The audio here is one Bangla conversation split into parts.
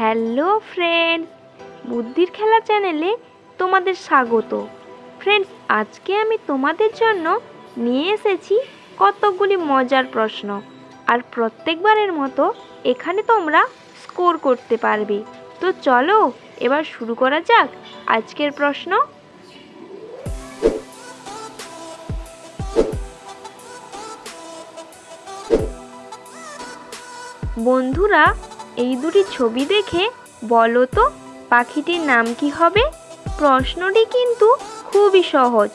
হ্যালো ফ্রেন্ডস, বুদ্ধির খেলা চ্যানেলে তোমাদের স্বাগত। ফ্রেন্ডস, আজকে আমি তোমাদের জন্য নিয়ে এসেছি কতগুলি মজার প্রশ্ন। আর প্রত্যেকবারের মতো এখানে তোমরা স্কোর করতে পারবে। তো চলো এবার শুরু করা যাক আজকের প্রশ্ন। বন্ধুরা, এই দুটি ছবি দেখে বলো তো পাখিটির নাম কি হবে? প্রশ্নটি কিন্তু খুবই সহজ,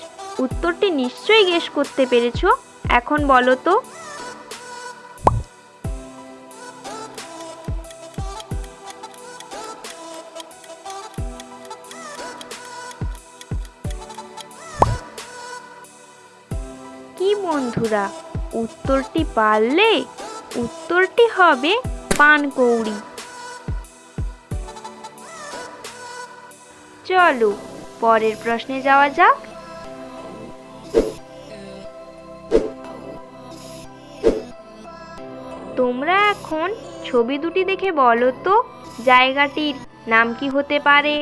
উত্তরটি নিশ্চয়ই গেস করতে পেরেছো। এখন বলো তো। কি বন্ধুরা, উত্তরটি পারলে? উত্তরটি হবে পানকৌড়ি। চলো পরের প্রশ্নে যাওয়া যাক। তোমরা এখন ছবি দুটি দেখে বলো তো জায়গাটির নাম কি হতে পারে?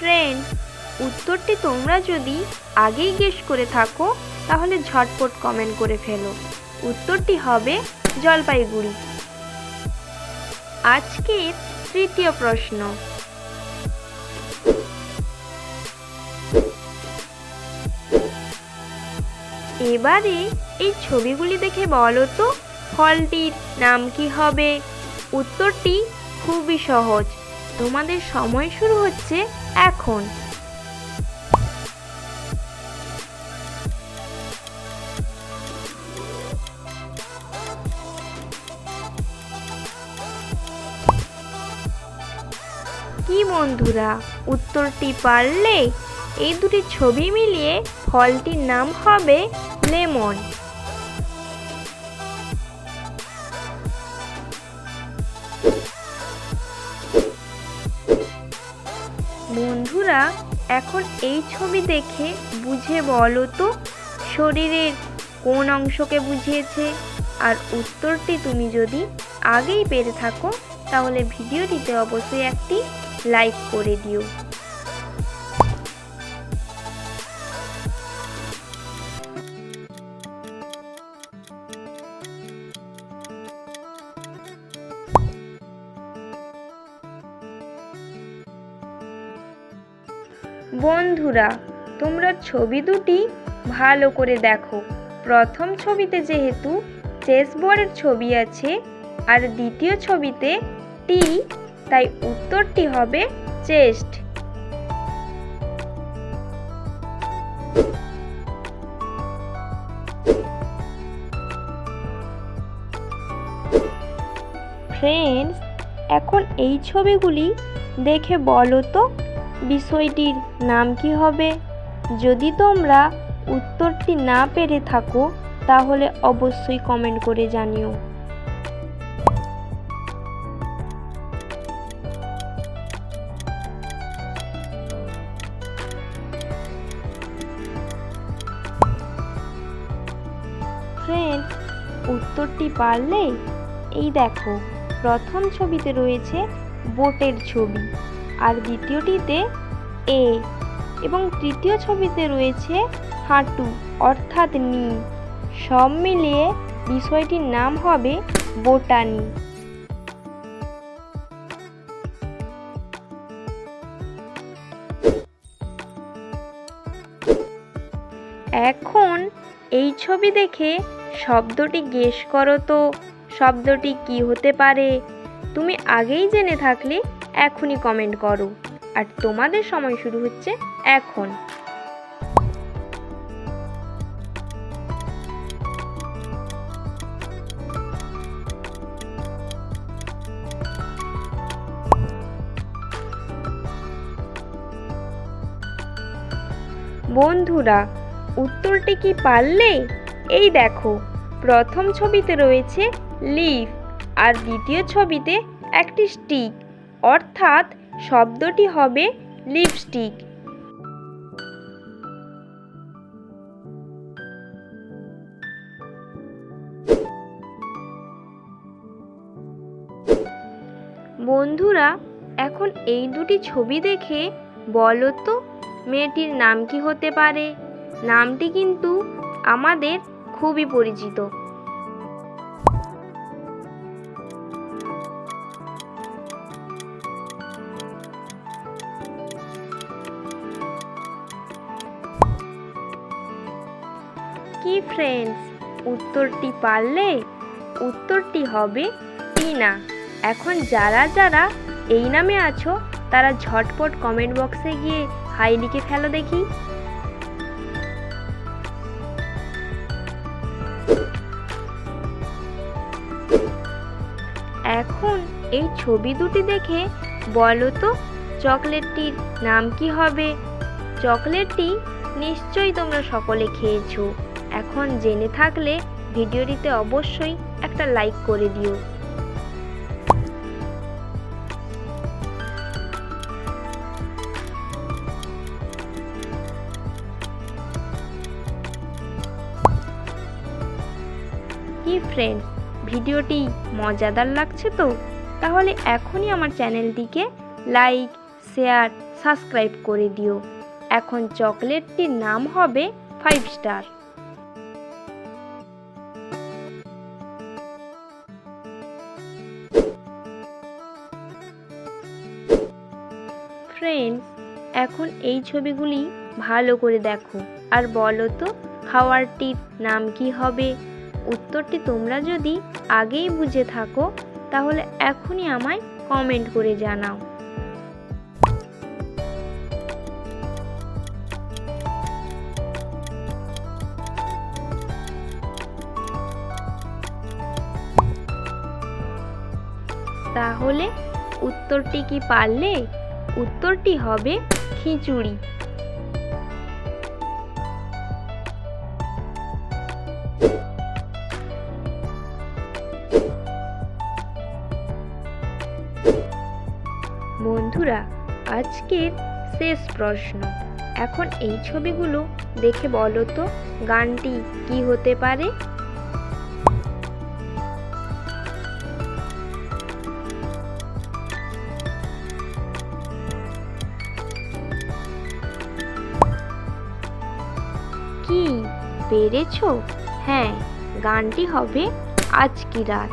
ফ্রেন্ড, উত্তরটি তোমরা যদি আগেই গেস করে থাকো তাহলে ঝটপট কমেন্ট করে ফেলো। উত্তরটি হবে জলপাইগুড়ি। আজকের তৃতীয় প্রশ্ন। এবারে এই ছবিগুলি দেখে বলো তো ফলটির নাম কি হবে? উত্তরটি খুবই সহজ, তোমাদের সময় শুরু হচ্ছে এখন। কি বন্ধুরা, উত্তরটি পারলে? এই দুটি ছবি মিলিয়ে ফলটির নাম হবে লেমন। বন্ধুরা, এখন এই ছবি দেখে বুঝে বলো তো শরীরের কোন অংশকে বুঝিয়েছে? আর উত্তরটি তুমি যদি আগেই পেরে থাকো তাহলে ভিডিওটিতে অবশ্যই একটি লাইক করে দিও। বন্ধুরা, তোমরা ছবি দুটি ভালো করে দেখো। প্রথম ছবিতে যেহেতু চেসবোর্ডের ছবি আছে আর দ্বিতীয় ছবিতে টি, তাই উত্তরটি হবে চেস্ট। ফ্রেন্ডস, এখন এই ছবিগুলি দেখে বলো তো বিষয়টির নাম কি হবে? যদি তোমরা উত্তরটি না পেরে থাকো তাহলে অবশ্যই কমেন্ট করে জানিও। ফ্রেন্ড, উত্তরটি পারলে? এই দেখো, প্রথম ছবিতে রয়েছে বোটের ছবি আর দ্বিতীয়টিতে এ, এবং তৃতীয় ছবিতে রয়েছে হাঁটু অর্থাৎ নি। সব মিলিয়ে বিষয়টির নাম হবে বোটানি। এখন এই ছবি দেখে শব্দটি গেস করো তো শব্দটি কি হতে পারে? তুমি আগেই জেনে থাকলে এখনই কমেন্ট করো। আর তোমাদের সময় শুরু হচ্ছে এখন। বন্ধুরা, উত্তরটি কি পারলে? এই দেখো, প্রথম ছবিতে রয়েছে লিফ আর দ্বিতীয় ছবিতে একটি স্টিক, অর্থাৎ শব্দটি হবে লিপস্টিক। বন্ধুরা, এখন এই দুটি ছবি দেখে বলো তো মেয়েটির নাম কি হতে পারে? নামটি কিন্তু আমাদের খুবই পরিচিত। কি ফ্রেন্ডস, উত্তরটি পারলে? উত্তরটি হবে টিনা। এখন যারা যারা এই নামে আছো তারা ঝটপট কমেন্ট বক্সে গিয়ে হাই লিখে ফেলো দেখি। এখন এই ছবি দুটি দেখে বলো তো চকলেটটির নাম কি হবে? চকলেটটি নিশ্চয়ই তোমরা সকলে খেয়েছো। এখন জেনে থাকলে ভিডিওটিতে অবশ্যই একটা লাইক করে দিও। কি ফ্রেন্ডস, ভিডিওটি মজাদার লাগছে তো? তাহলে এখনই আমার চ্যানেলটিকে লাইক, শেয়ার, সাবস্ক্রাইব করে দিও। এখন চকলেটটির নাম হবে 5 স্টার। ফ্রেন্ডস, এখন এই ছবিগুলি ভালো করে দেখো আর বলো তো খাবারটির নাম কি হবে? উত্তরটি তোমরা যদি আগেই বুঝে থাকো তাহলে এখনই আমায় কমেন্ট করে জানাও। তাহলে উত্তরটি কি পারলে? উত্তরটি হবে খিচুড়ি। বন্ধুরা, আজকের শেষ প্রশ্ন। এখন এই ছবিগুলো দেখে বলো তো গানটি কি হতে পারে? কি পেরেছো? হ্যাঁ, গানটি হবে আজ কি রাত।